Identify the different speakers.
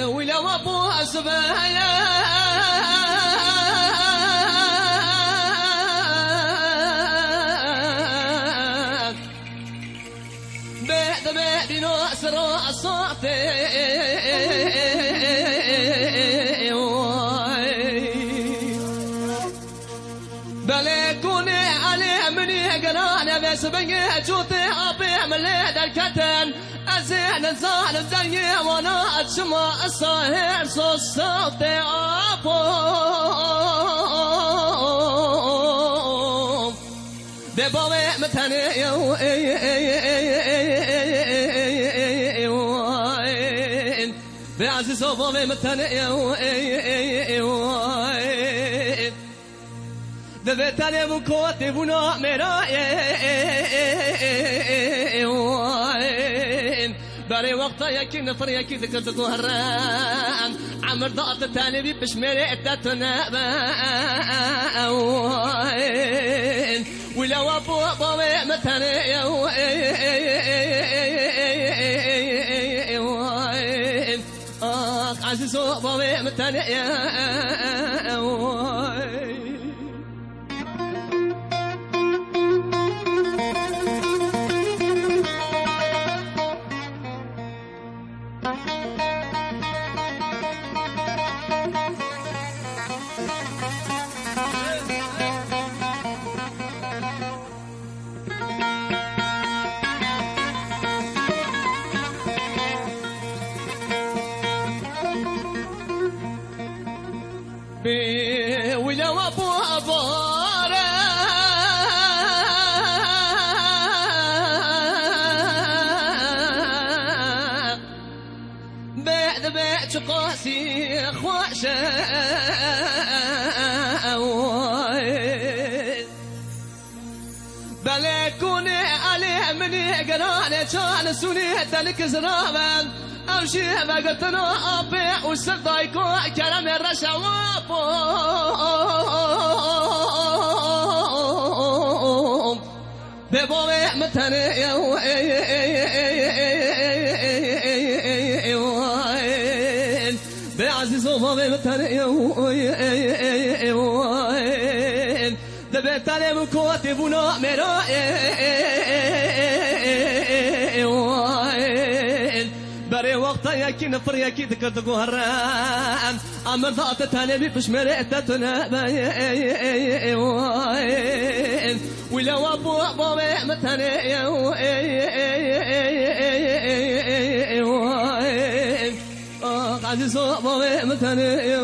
Speaker 1: ولو ابو زبايا بعد ما بنصر صوتي بلكوني علي مني قرانا بس بقى جوتي ابي مليد الكتن أزين الظالم زي وانا اتشمع الصهير صوتي ابو ببوي متني بعزيز بوي متني ببتني مكوتي بنا مراي بري وقتا يكي نفر يكي ذكرتكو هران عمر ضغط التاني بي بشميري اتتنا باوين ولو ابو ابوي متاني عزيز ابوي متاني ولو ابو ابوره بعد بيت قاسي خوشه بلكوني عليه مني قراني كان سوني تلك زرابا أو شيء ما قلت أنا أبي والسرد يكون كلام الرشا وابوم ببوي متني بعزيز بوي متني دبت علي مكوتي بنا مرائي بري وقتا يكي نفر يكي ذكرتكو هران عمر ضغط تاني بشمري اتتنا باين ولو ابو ابوي متاني عزيز ابوي متاني